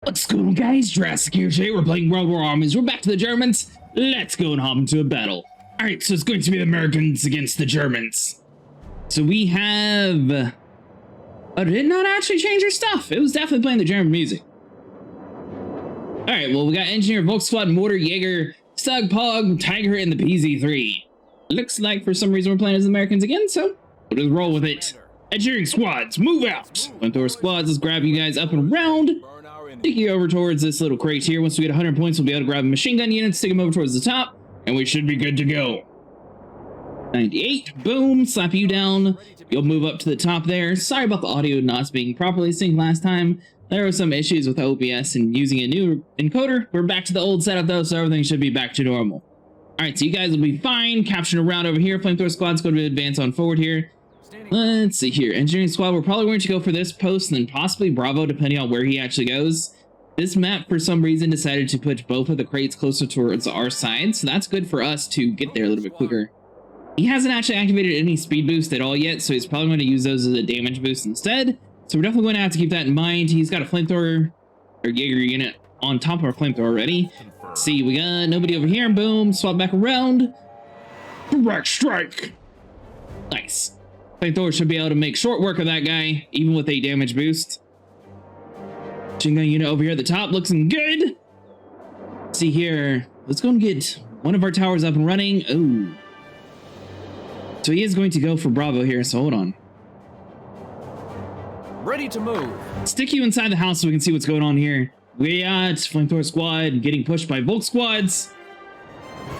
What's going on, guys? Jurassic here. Today we're playing World War Armies. We're back to the Germans. Let's go and hop into a battle. Alright, so it's going to be the Americans against the Germans. So we have... Oh, did it not actually change our stuff? It was definitely playing the German music. Alright, well, we got Engineer, Volksquad, Mortar, Jaeger, Stug, Pog, Tiger, and the PZ3. Looks like for some reason we're playing as the Americans again, so we'll just roll with it. Engineering squads, move out! Flamethrower squads, let's grab you guys up and around. Take you over towards this little crate here. Once we get 100 points, we'll be able to grab a machine gun unit, stick them over towards the top, and we should be good to go. 98, boom, slap you down. You'll move up to the top there. Sorry about the audio not being properly synced last time. There were some issues with OBS and using a new encoder. We're back to the old setup though, so everything should be back to normal. Alright, so you guys will be fine. Capturing around over here. Flamethrower squad's going to advance on forward here. Let's see here. Engineering squad, we're probably going to go for this post and then possibly Bravo, depending on where he actually goes. This map, for some reason, decided to put both of the crates closer towards our side, so that's good for us to get there a little bit quicker. He hasn't actually activated any speed boost at all yet, so he's probably going to use those as a damage boost instead. So we're definitely going to have to keep that in mind. He's got a flamethrower or Jaeger unit on top of our flamethrower already. Let's see, we got nobody over here. Boom, swap back around. Direct strike. Nice. Flamethrower should be able to make short work of that guy, even with a damage boost. Machine gun unit over here at the top, looking good. Let's see here. Let's go and get one of our towers up and running. Oh. So he is going to go for Bravo here, so hold on. Ready to move. Stick you inside the house so we can see what's going on here. We got Flamethrower squad getting pushed by Volk squads.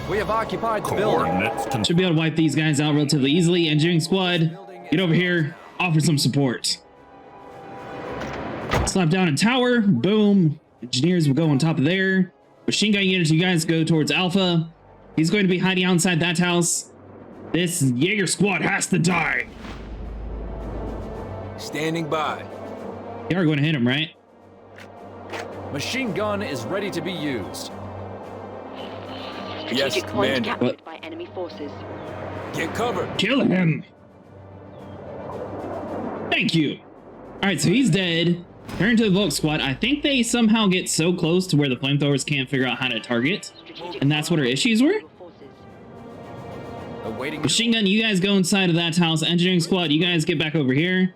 We have occupied the building. Should be able to wipe these guys out relatively easily. Engineering squad, get over here, offer some support. Slap down a tower, boom. Engineers will go on top of there. Machine gun units, you guys go towards Alpha. He's going to be hiding outside that house. This Jaeger squad has to die. Standing by. You are going to hit him, right? Machine gun is ready to be used. Strategic point captured What? by enemy forces. Get covered. Kill him. Thank you. All right, so he's dead. Turn to the Volk squad. I think they somehow get so close to where the flamethrowers can't figure out how to target. And that's what our issues were. Awaiting. Machine gun, you guys go inside of that house. Engineering squad, you guys get back over here.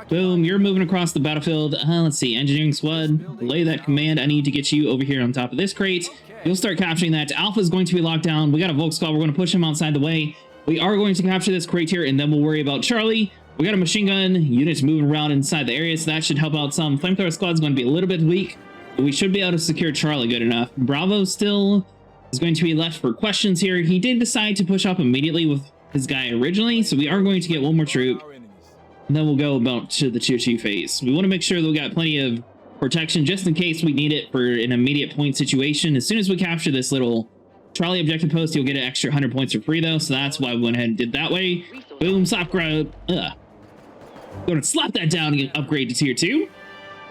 Boom, you're moving across the battlefield. Let's see, engineering squad, delay that command. I need to get you over here on top of this crate. You'll start capturing that. Alpha is going to be locked down. We got a Volk squad. We're going to push him outside the way. We are going to capture this crate here, and then we'll worry about Charlie. We got a machine gun units moving around inside the area, so that should help out some. Flamethrower squad is going to be a little bit weak, but we should be able to secure Charlie good enough. Bravo still is going to be left for questions here. He did decide to push up immediately with his guy originally, so we are going to get one more troop, and then we'll go about to the Choo-Choo phase. We want to make sure that we got plenty of protection just in case we need it for an immediate point situation. As soon as we capture this little Charlie objective post, you'll get an extra 100 points for free though, so that's why we went ahead and did that way. Boom, slap grab. Going to slap that down and get upgrade to tier 2.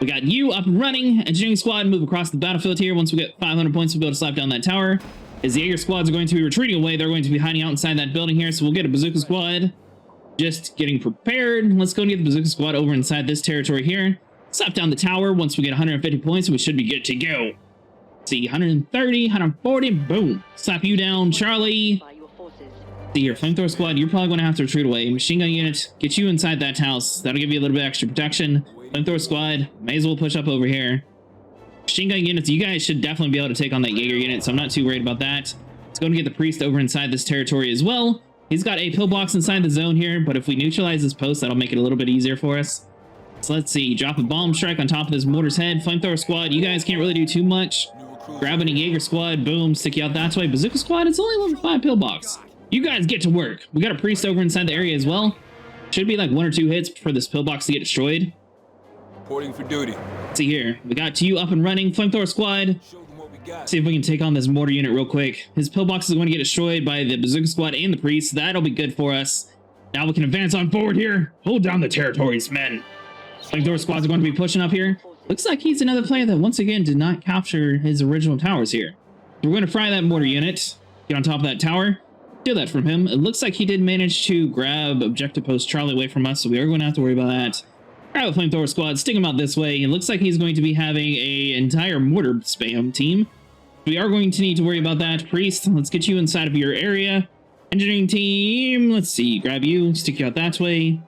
We got you up and running. Engineering squad, move across the battlefield here. Once we get 500 points, we'll be able to slap down that tower. As the Jaeger squads are going to be retreating away, they're going to be hiding out inside that building here, so we'll get a bazooka squad. Just getting prepared. Let's go and get the bazooka squad over inside this territory here. Slap down the tower. Once we get 150 points, we should be good to go. Let's see, 130, 140, boom. Slap you down, Charlie. By your forces. See your flamethrower squad, you're probably going to have to retreat away. Machine gun unit, get you inside that house. That'll give you a little bit extra protection. Flamethrower squad, may as well push up over here. Machine gun units, you guys should definitely be able to take on that Jaeger unit, so I'm not too worried about that. Let's go and get the priest over inside this territory as well. He's got a pillbox inside the zone here, but if we neutralize this post, that'll make it a little bit easier for us. So let's see, drop a bomb strike on top of this mortar's head. Flamethrower squad, you guys can't really do too much. Grabbing a Jaeger squad, boom, stick you out that way. Bazooka squad, it's only level 5 pillbox. You guys get to work. We got a priest over inside the area as well. Should be like 1 or 2 hits for this pillbox to get destroyed. Reporting for duty. Let's see here. We got you up and running. Flamethrower squad. See if we can take on this mortar unit real quick. His pillbox is going to get destroyed by the bazooka squad and the priest. That'll be good for us. Now we can advance on forward here. Hold down the territories, men. Flamethrower squads are going to be pushing up here. Looks like he's another player that once again did not capture his original towers here. We're going to fry that mortar unit. Get on top of that tower. Steal that from him. It looks like he did manage to grab objective post Charlie away from us, so we are going to have to worry about that. Grab a flamethrower squad, stick him out this way. It looks like he's going to be having a entire mortar spam team. We are going to need to worry about that. Priest, let's get you inside of your area. Engineering team, let's see, grab you, stick you out that way.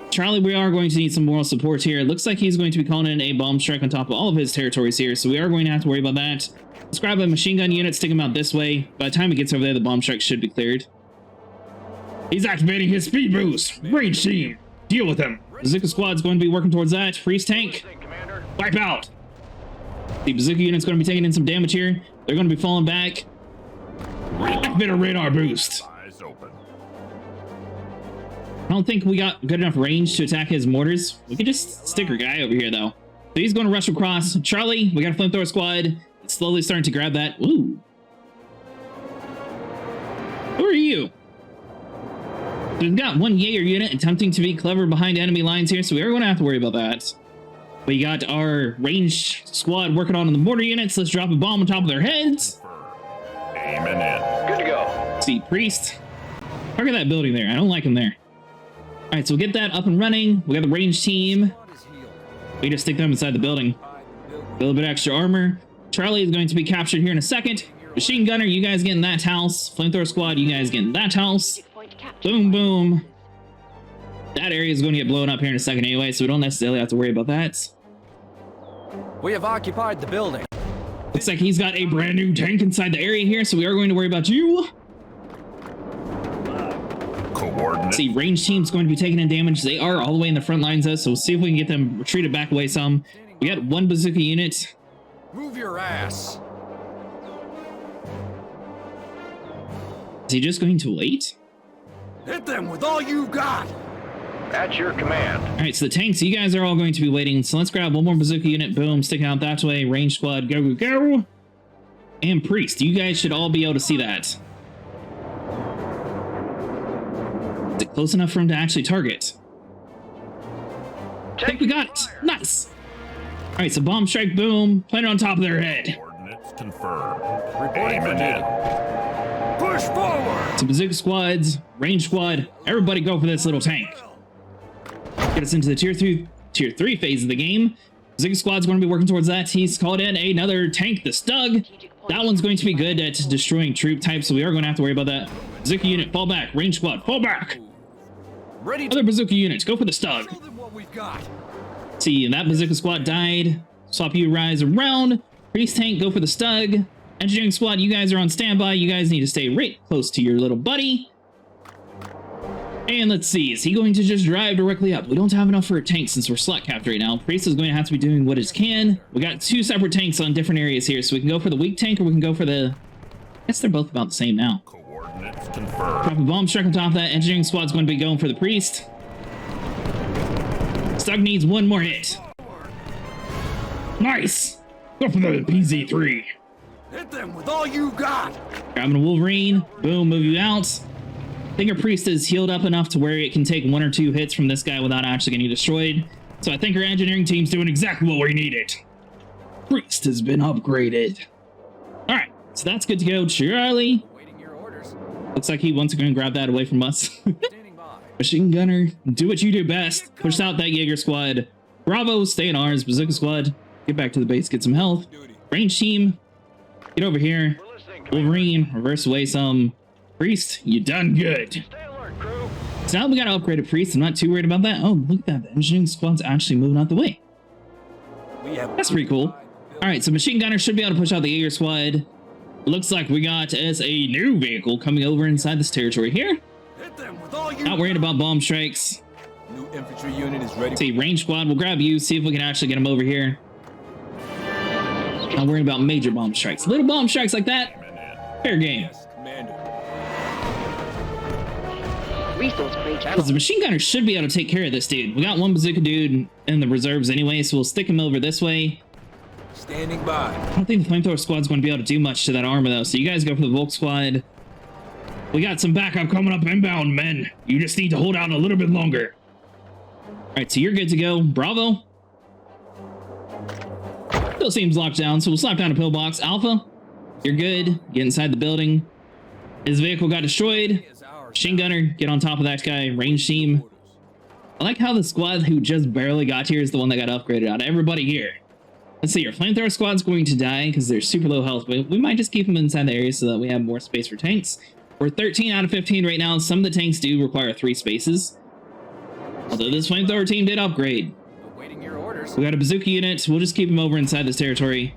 Charlie, we are going to need some moral support here. It looks like he's going to be calling in a bomb strike on top of all of his territories here, so we are going to have to worry about that. Let's grab a machine gun unit, stick him out this way. By the time it gets over there, the bomb strike should be cleared. He's activating his speed boost. Range team, deal with him. Bazooka squad's going to be working towards that. Freeze tank, wipe out. The bazooka unit's going to be taking in some damage here. They're going to be falling back. Activate a radar boost. I don't think we got good enough range to attack his mortars. We could just stick our guy over here, though. So he's going to rush across. Charlie, we got a flamethrower squad. It's slowly starting to grab that. Ooh. Who are you? So we've got one Jaeger unit attempting to be clever behind enemy lines here, so we are going to have to worry about that. We got our range squad working on the mortar units. Let's drop a bomb on top of their heads. Aiming in. Good to go. See, Priest. Look at that building there. I don't like him there. All right, so we'll get that up and running. We got the range team. We just stick them inside the building. A little bit extra armor. Charlie is going to be captured here in a second. Machine gunner, you guys get in that house. Flamethrower squad, you guys get in that house. Boom, boom. That area is going to get blown up here in a second anyway, so we don't necessarily have to worry about that. We have occupied the building. Looks like he's got a brand new tank inside the area here, so we are going to worry about you. Coordinate. See, range team's going to be taking in damage. They are all the way in the front lines, though, so we'll see if we can get them retreated back away some. We got one bazooka unit. Move your ass. Is he just going to wait? Hit them with all you got. At your command. All right, so the tanks, you guys are all going to be waiting. So let's grab one more bazooka unit. Boom, sticking out that way. Range squad, go, go, go. And Priest, you guys should all be able to see that. Is it close enough for him to actually target? I think we got it. Nice. All right, so bomb strike, boom. Plant it on top of their head. Coordinates confirmed. Reporting for Aiming duty. in. Push forward. So bazooka squads, range squad, everybody go for this little tank. Get us into the tier 3 phase of the game. Bazooka squad's going to be working towards that. He's called in another tank, the Stug. That one's going to be good at destroying troop types, so we are going to have to worry about that. Bazooka unit, fall back. Range squad, fall back. Ready to Other bazooka units, go for the Stug. show them what we've got. See, and that bazooka squad died. Swap you rise around. Priest tank, go for the Stug. Engineering squad, you guys are on standby. You guys need to stay right close to your little buddy. And let's see, is he going to just drive directly up? We don't have enough for a tank since we're slot capped right now. Priest is going to have to be doing what he can. We got two separate tanks on different areas here, so we can go for the weak tank or we can go for the... I guess they're both about the same now. Coordinates confirmed. Drop a bomb strike on top of that. Engineering squad's going to be going for the Priest. Stug needs one more hit. Nice! Go for the PZ3. Hit them with all you got. Grabbing a Wolverine. Boom, move you out. I think our Priest is healed up enough to where it can take one or two hits from this guy without actually getting destroyed. So I think our engineering team's doing exactly what we needed. Priest has been upgraded. Alright, so that's good to go. Charlie. Waiting your orders. Looks like he wants to go and grab that away from us. Standing by. Machine gunner, do what you do best. Push out that Jaeger squad. Bravo, stay in ours. Bazooka squad, get back to the base, get some health. Range team, get over here. Wolverine, reverse away some. Priest, you done good. Stay alert, crew. So now we got to upgrade a Priest. I'm not too worried about that. Oh, look at that. The engineering squad's actually moving out the way. We have That's pretty cool. All right, so machine gunner should be able to push out the Jaeger squad. Looks like we got as a new vehicle coming over inside this territory here. Hit them with all you Not worried about bomb strikes. New infantry unit is ready. See, range squad, we'll grab you, see if we can actually get him over here. Not worried about major bomb strikes. Little bomb strikes like that, fair game. Yes, Commander. Resource crate Because the machine gunner should be able to take care of this dude. We got one bazooka dude in the reserves anyway, so we'll stick him over this way. Standing by. I don't think the flamethrower squad's going to be able to do much to that armor, though. So you guys go for the Volk squad. We got some backup coming up inbound, men. You just need to hold out a little bit longer. All right, so you're good to go. Bravo. Still seems locked down, so we'll slap down a pillbox. Alpha, you're good. Get inside the building. His vehicle got destroyed. Machine gunner, get on top of that guy. Range team, I like how the squad who just barely got here is the one that got upgraded out of everybody here. Let's see, our flamethrower squad's going to die because they're super low health, but we might just keep them inside the area so that we have more space for tanks. We're 13 out of 15 right now. Some of the tanks do require 3 spaces. Although this flamethrower team did upgrade. Awaiting your orders. We got a bazooka unit. We'll just keep them over inside this territory.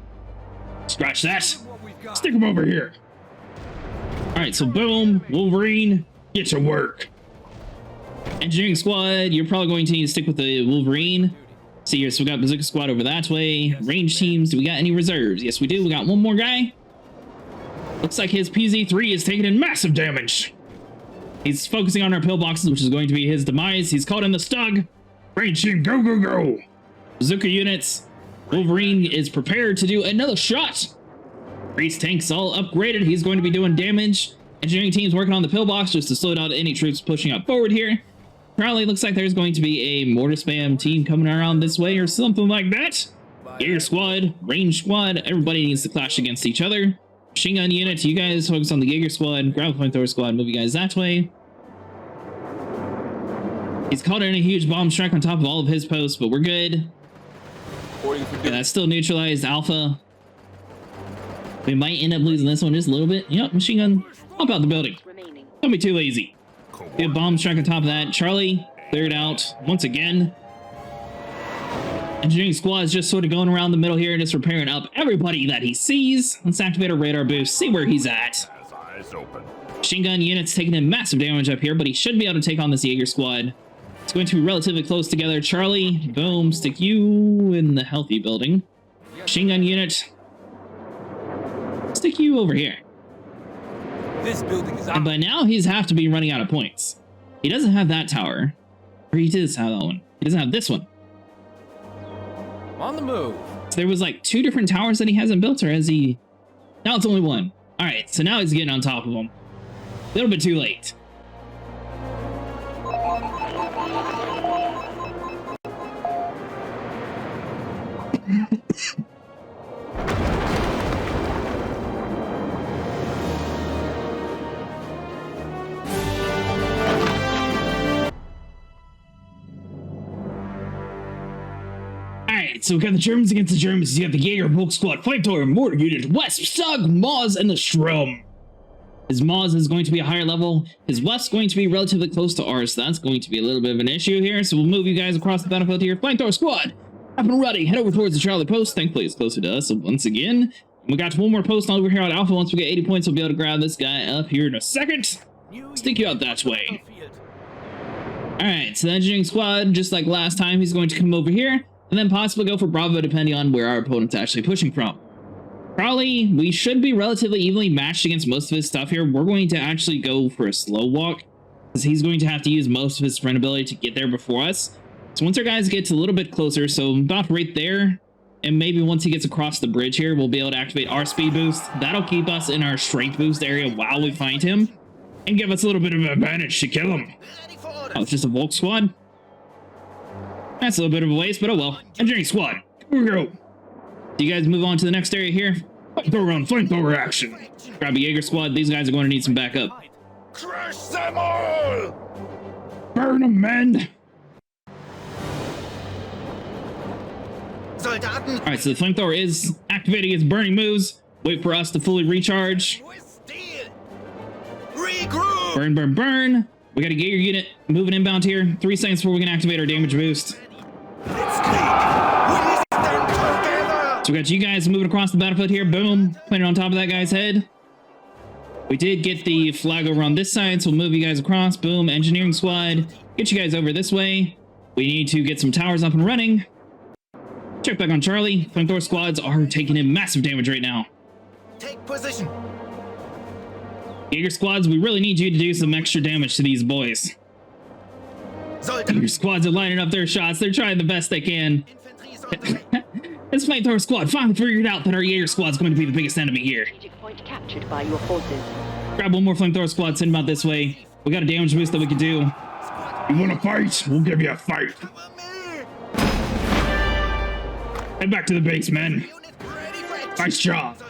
Scratch that. Stick them over here. Alright, so boom, Wolverine, get to work. Engineering squad, you're probably going to need to stick with the Wolverine. See here, so we got bazooka squad over that way. Range teams, do we got any reserves? Yes, we do. We got one more guy. Looks like his PZ3 is taking in massive damage. He's focusing on our pillboxes, which is going to be his demise. He's caught in the stug. Range team, go, go, go. Bazooka units. Wolverine is prepared to do another shot. Race tanks all upgraded. He's going to be doing damage. Engineering team's working on the pillbox just to slow down any troops pushing up forward here. Probably looks like there's going to be a mortar spam team coming around this way or something like that. Air squad, range squad, everybody needs to clash against each other. Machine gun unit, you guys focus on the Jaeger squad. Ground flamethrower squad, move you guys that way. He's caught in a huge bomb strike on top of all of his posts, but we're good. Yeah, that's still neutralized. Alpha. We might end up losing this one just a little bit. Yep, machine gun, pop out the building. Don't be too lazy. Get a bomb strike on top of that. Charlie cleared out once again. Engineering squad is just sort of going around the middle here and just repairing up everybody that he sees. Let's activate our radar boost, see where he's at. As eyes open. Machine gun units taking in massive damage up here, but he should be able to take on this Jaeger squad. It's going to be relatively close together. Charlie, boom, stick you in the healthy building. Machine gun unit, stick you over here. This building is And out. by now, he's have to be running out of points. He doesn't have that tower. Or he does have that one. He doesn't have this one. On the move. So there was like 2 different towers that he hasn't built, or has he? Now it's only 1. All right, so now he's getting on top of them. A little bit too late. Alright, so we got the Germans against the Germans. You got the Jaeger, Volk Squad, Flamethrower, Mortar Unit, Wesp, Stug, Moz, and the Shrum. His Moz is going to be a higher level. His Wesp going to be relatively close to ours, so that's going to be a little bit of an issue here. So we'll move you guys across the battlefield here. Flamethrower Squad, up and ready. Head over towards the Charlie post. Thankfully, it's closer to us. So once again, we got one more post over here on Alpha. Once we get 80 points, we'll be able to grab this guy up here in a second. Stick you out that way. Alright, so the engineering squad, just like last time, he's going to come over here. And then possibly go for Bravo depending on where our opponent's actually pushing from. Probably, we should be relatively evenly matched against most of his stuff here. We're going to actually go for a slow walk, because he's going to have to use most of his sprint ability to get there before us. So once our guys get a little bit closer, so about right there, and maybe once he gets across the bridge here, we'll be able to activate our speed boost. That'll keep us in our strength boost area while we find him, and give us a little bit of an advantage to kill him. Oh, it's just a Volk squad? That's a little bit of a waste, but oh well. Engineering squad, here we go. Do you guys move on to the next area here? Flamethrower on flamethrower action. Grab a Jaeger squad. These guys are going to need some backup. Crush them all! Burn them, men! Alright, so the flamethrower is activating its burning moves. Wait for us to fully recharge. Regroup! Burn, burn, burn. We got a Jaeger unit moving inbound here. 3 seconds before we can activate our damage boost. So we got you guys moving across the battlefield here. Boom. Planted on top of that guy's head. We did get the flag over on this side, so we'll move you guys across. Boom. Engineering squad. Get you guys over this way. We need to get some towers up and running. Check back on Charlie. Flamethrower squads are taking in massive damage right now. Take position. Jaeger squads, we really need you to do some extra damage to these boys. Jaeger squads are lining up their shots. They're trying the best they can. This flamethrower squad finally figured out that our Jaeger squad is going to be the biggest enemy here. Strategic point captured by your forces. Grab one more flamethrower squad, send them out this way. We got a damage boost that we can do. You want to fight? We'll give you a fight. Head back to the base, men. Nice job.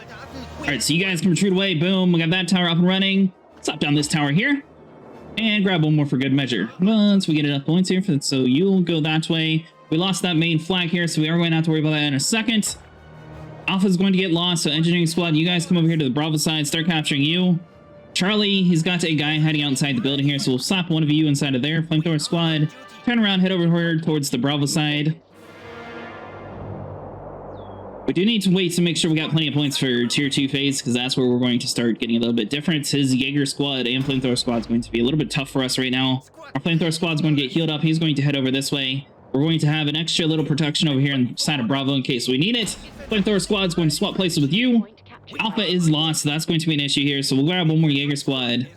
Alright, so you guys can retreat away. Boom, we got that tower up and running. Slap down this tower here. And grab one more for good measure. Once we get enough points here, so you'll go that way. We lost that main flag here, so we are going to have to worry about that in a second. Alpha's going to get lost, so engineering squad, you guys come over here to the Bravo side, start capturing you. Charlie, he's got a guy hiding outside the building here, so we'll slap one of you inside of there. Flamethrower squad, turn around, head over here towards the Bravo side. We do need to wait to make sure we got plenty of points for tier 2 phase, because that's where we're going to start getting a little bit different. His Jaeger squad and Flamethrower squad is going to be a little bit tough for us right now. Our Flamethrower squad is going to get healed up. He's going to head over this way. We're going to have an extra little protection over here inside of Bravo in case we need it. Flamethrower squad is going to swap places with you. Alpha is lost, so that's going to be an issue here. So we'll grab one more Jaeger squad.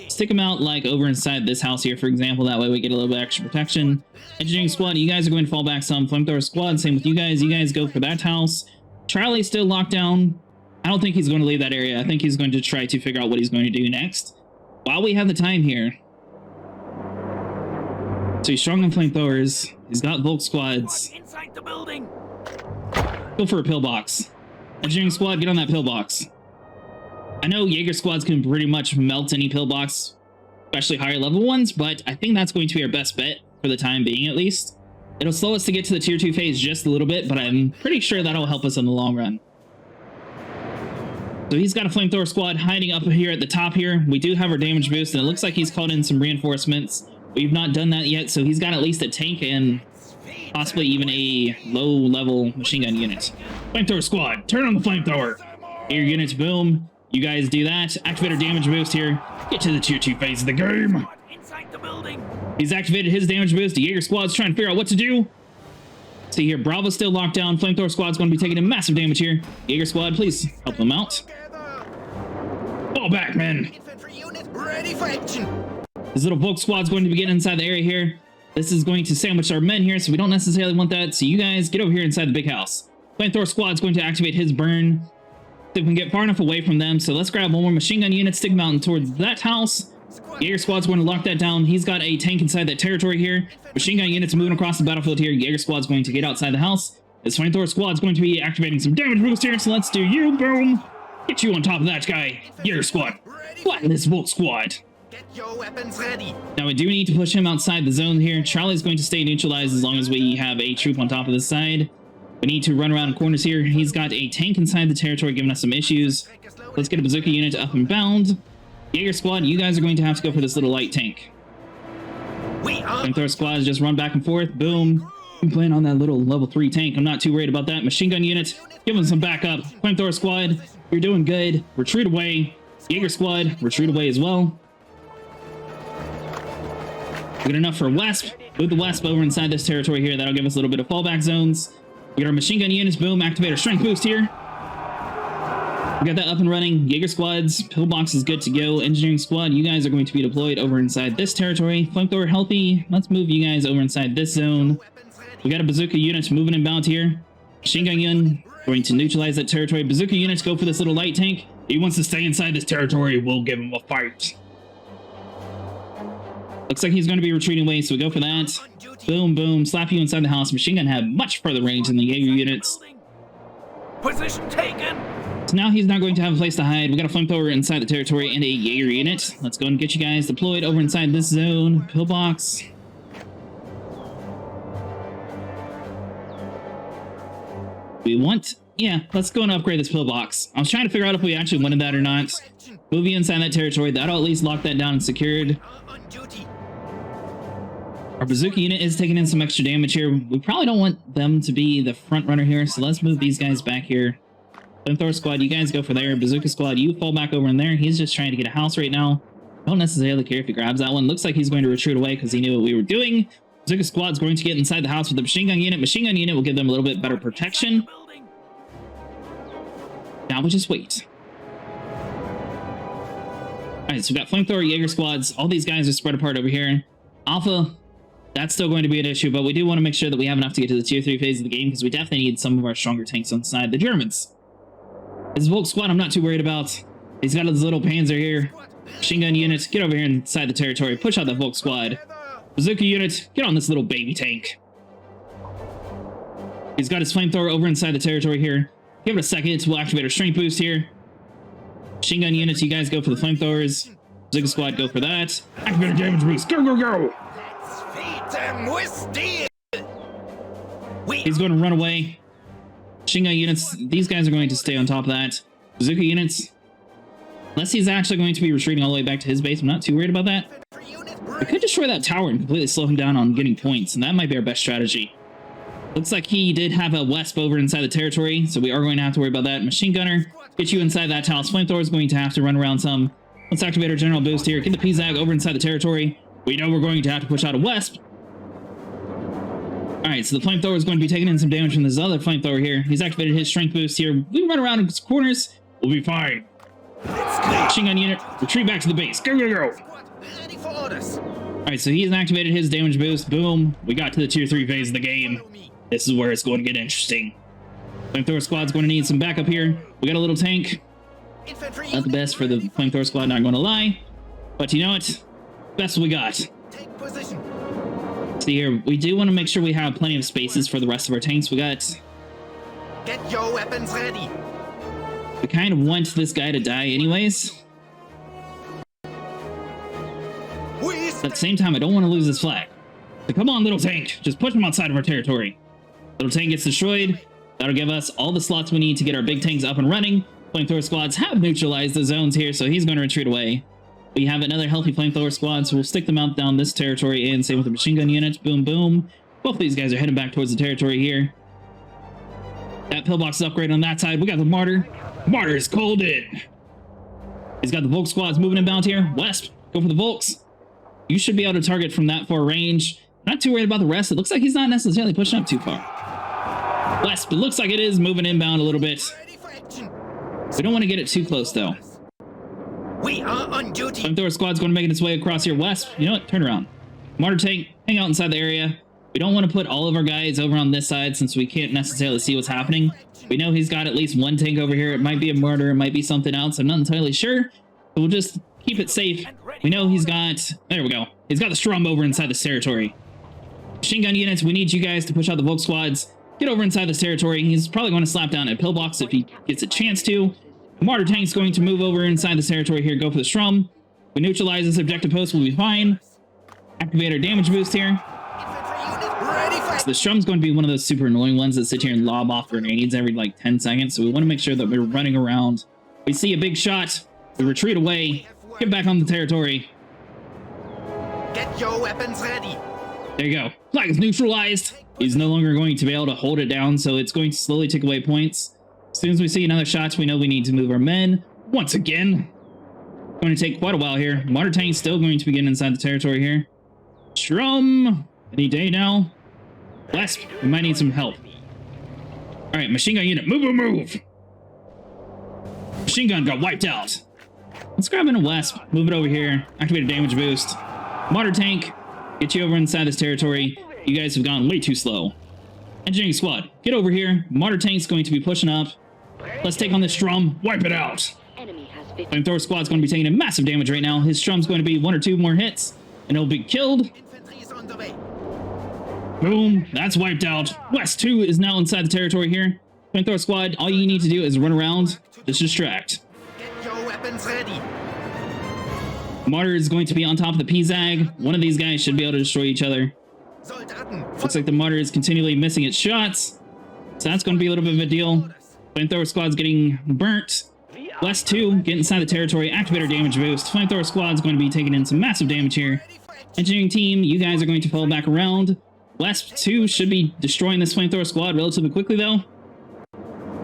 Stick them out like over inside this house here, for example. That way we get a little bit extra protection. Engineering squad, you guys are going to fall back some. Flamethrower squad, same with you guys. You guys go for that house. Charlie's still locked down. I don't think he's going to leave that area. I think he's going to try to figure out what he's going to do next. While we have the time here. So he's strong on flamethrowers. He's got Volk squads. Inside the building. Go for a pillbox. Engineering squad, get on that pillbox. I know Jaeger squads can pretty much melt any pillbox, especially higher level ones, but I think that's going to be our best bet for the time being, at least. It'll slow us to get to the tier 2 phase just a little bit, but I'm pretty sure that'll help us in the long run. So he's got a flamethrower squad hiding up here at the top here. We do have our damage boost, and it looks like he's called in some reinforcements. We've not done that yet, so he's got at least a tank and possibly even a low-level machine gun unit. Flamethrower squad, turn on the flamethrower. Air units, boom. You guys do that. Activate our damage boost here. Get to the tier 2 phase of the game. Inside the building. He's activated his damage boost. The Jaeger squad's trying to figure out what to do. See here, Bravo's still locked down. Flamethrower squad's going to be taking a massive damage here. Jaeger squad, please help them out. Fall back, man. Infantry unit ready for action. This little Volk squad's going to be getting inside the area here. This is going to sandwich our men here, so we don't necessarily want that. So you guys get over here inside the big house. Flamethrower squad's going to activate his burn. See if we can get far enough away from them. So let's grab one more machine gun unit, stick them out towards that house. Jaeger squad's going to lock that down. He's got a tank inside that territory here. Machine gun units moving across the battlefield here. Jaeger squad's going to get outside the house. This flamethrower squad's going to be activating some damage boost here. So let's do you, boom. Get you on top of that guy. Jaeger squad. Flatten this Volk squad. Get your weapons ready. Now we do need to push him outside the zone here. Charlie's going to stay neutralized as long as we have a troop on top of this side. We need to run around corners here. He's got a tank inside the territory giving us some issues. Let's get a bazooka unit up and bound. Jaeger squad, you guys are going to have to go for this little light tank. Flamethrower squad is just run back and forth. Boom. I'm playing on that little level 3 tank. I'm not too worried about that. Machine gun unit, give them some backup. Flamethrower squad, you're doing good. Retreat away. Jaeger squad, retreat away as well. Good enough for Wasp. Move the Wasp over inside this territory here. That'll give us a little bit of fallback zones. We got our machine gun units. Boom. Activate our strength boost here. We got that up and running. Jaeger squads. Pillbox is good to go. Engineering squad, you guys are going to be deployed over inside this territory. Flamethrower healthy. Let's move you guys over inside this zone. We got a bazooka unit moving inbound here. Machine gun gun going to neutralize that territory. Bazooka units go for this little light tank. He wants to stay inside this territory. We'll give him a fight. Looks like he's going to be retreating away, so we go for that. Boom, boom. Slap you inside the house. Machine gun have much further range than the Jaeger units. Position taken. So now he's not going to have a place to hide. We got a flamethrower inside the territory and a Jaeger unit. Let's go and get you guys deployed over inside this zone. Pillbox. We want... Yeah, let's go and upgrade this pillbox. I was trying to figure out if we actually wanted that or not. Move you inside that territory. That'll at least lock that down and secured. Our bazooka unit is taking in some extra damage here. We probably don't want them to be the front runner here, so let's move these guys back here. Flamethrower squad, you guys go for there. Bazooka squad, you fall back over in there. He's just trying to get a house right now. Don't necessarily care if he grabs that one. Looks like he's going to retreat away because he knew what we were doing. Bazooka squad's going to get inside the house with the machine gun unit. Machine gun unit will give them a little bit better protection. Now we'll just wait. Alright, so we got flamethrower Jaeger squads. All these guys are spread apart over here. Alpha, that's still going to be an issue, but we do want to make sure that we have enough to get to the tier 3 phase of the game because we definitely need some of our stronger tanks on the side. The Germans. His Volk squad I'm not too worried about. He's got his little Panzer here. Machine gun units, get over here inside the territory. Push out the Volk squad. Bazooka unit, get on this little baby tank. He's got his flamethrower over inside the territory here. Give it a second, we'll activate our strength boost here. Machine gun units, you guys go for the flamethrowers. Zig squad, go for that. Activate a damage boost. Go, go, go. Let's feed them with steel. He's going to run away. Machine gun units, these guys are going to stay on top of that. Bazooka units, unless he's actually going to be retreating all the way back to his base, I'm not too worried about that. We could destroy that tower and completely slow him down on getting points, and that might be our best strategy. Looks like he did have a Wesp over inside the territory, so we are going to have to worry about that. Machine gunner, get you inside that Talus Flamethrower is going to have to run around some. Let's activate our general boost here. Get the PZAG over inside the territory. We know we're going to have to push out a Wesp. Alright, so the Flamethrower is going to be taking in some damage from this other Flamethrower here. He's activated his strength boost here. We run around in corners, we'll be fine. Machine gun unit, retreat back to the base. Go, go, go! Ready for orders. Alright, so he's activated his damage boost. Boom. We got to the tier 3 phase of the game. This is where it's going to get interesting. Flamethrower squad's going to need some backup here. We got a little tank. Not the best for the Flamethrower squad, not going to lie. But you know what? Best we got. Take position. See here, we do want to make sure we have plenty of spaces for the rest of our tanks. We got... Get your weapons ready. We kind of want this guy to die anyways. At the same time, I don't want to lose this flag. So come on, little tank. Just push him outside of our territory. Little tank gets destroyed. That'll give us all the slots we need to get our big tanks up and running. Flamethrower squads have neutralized the zones here, so he's going to retreat away. We have another healthy Flamethrower squad, so we'll stick them out down this territory, and same with the machine gun units. Boom, boom. Both of these guys are heading back towards the territory here. That pillbox is upgraded on that side. We got the Martyr. Martyr is called in. He's got the Volk squads moving inbound here. Wesp, go for the Volks. You should be able to target from that far range. Not too worried about the rest. It looks like he's not necessarily pushing up too far. Wesp, it looks like it is moving inbound a little bit. Ready for action. We don't want to get it too close, though. We are on duty. Flamethrower squad's going to make its way across here. Wesp, you know what? Turn around. Martyr tank, hang out inside the area. We don't want to put all of our guys over on this side since we can't necessarily see what's happening. We know he's got at least one tank over here. It might be a Martyr, it might be something else. I'm not entirely sure. But we'll just keep it safe. We know he's got... There we go. He's got the Strum over inside this territory. Machine gun units, we need you guys to push out the Volk squads. Get over inside this territory. He's probably going to slap down a pillbox if he gets a chance to. Martyr tank's going to move over inside this territory here. Go for the Strum. We neutralize this objective post. We'll be fine. Activate our damage boost here. So the Strum's going to be one of those super annoying ones that sit here and lob off grenades every like 10 seconds. So we want to make sure that we're running around. We see a big shot. We retreat away. Get back on the territory. Get your weapons ready. There you go. Flag is neutralized. He's no longer going to be able to hold it down, so it's going to slowly take away points. As soon as we see another shot, we know we need to move our men. Once again. It's going to take quite a while here. Martyr tank's still going to be getting inside the territory here. Strum. Any day now. Wesp, we might need some help. Alright, machine gun unit, move, move, move! Machine gun got wiped out. Let's grab in a Wesp, move it over here, activate a damage boost. Martyr tank, get you over inside this territory. You guys have gone way too slow. Engineering squad, get over here. Martyr tank's going to be pushing up. Let's take on this Strum, wipe it out. Flamethrower squad's going to be taking a massive damage right now. His Strum's going to be 1 or 2 more hits, and it'll be killed. Infantry is on the way. Boom, that's wiped out. West 2 is now inside the territory here. Flamethrower squad, all you need to do is run around, just distract. Get your weapons ready. Martyr is going to be on top of the PZAG. One of these guys should be able to destroy each other. Soldaten. Looks like the Martyr is continually missing its shots. So that's going to be a little bit of a deal. Flamethrower squad's getting burnt. West 2, get inside the territory, activate our damage boost. Flamethrower squad's going to be taking in some massive damage here. Engineering team, you guys are going to fall back around. West 2 should be destroying this Flamethrower squad relatively quickly, though.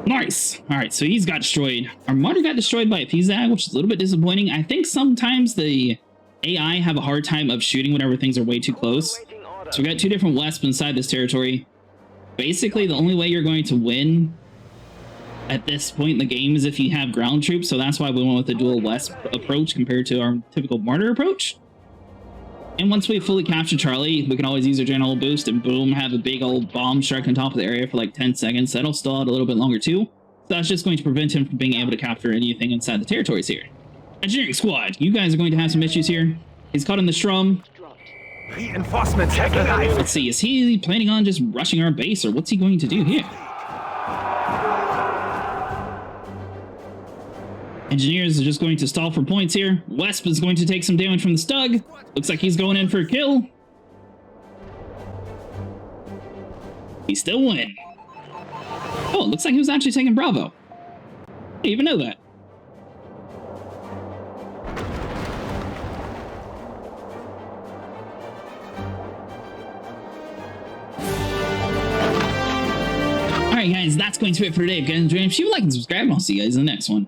Nice! Alright, so he's got destroyed. Our Martyr got destroyed by a PZAG, which is a little bit disappointing. I think sometimes the AI have a hard time of shooting whenever things are way too close. So we got 2 different Wesps inside this territory. Basically, the only way you're going to win at this point in the game is if you have ground troops, so that's why we went with the dual Wesp approach compared to our typical Martyr approach. And once we fully capture Charlie, we can always use our general boost and boom, have a big old bomb strike on top of the area for like 10 seconds. That'll stall out a little bit longer too. So that's just going to prevent him from being able to capture anything inside the territories here. Engineering squad, you guys are going to have some issues here. He's caught in the Strum. Reinforcements have arrived. Let's see, is he planning on just rushing our base or what's he going to do here? Engineers are just going to stall for points here. Wesp is going to take some damage from the Stug. Looks like he's going in for a kill. He still win. Oh, it looks like he was actually taking Bravo. I didn't even know that. Alright guys, that's going to be it for today. If you guys enjoyed, leave a like and subscribe, and I'll see you guys in the next one.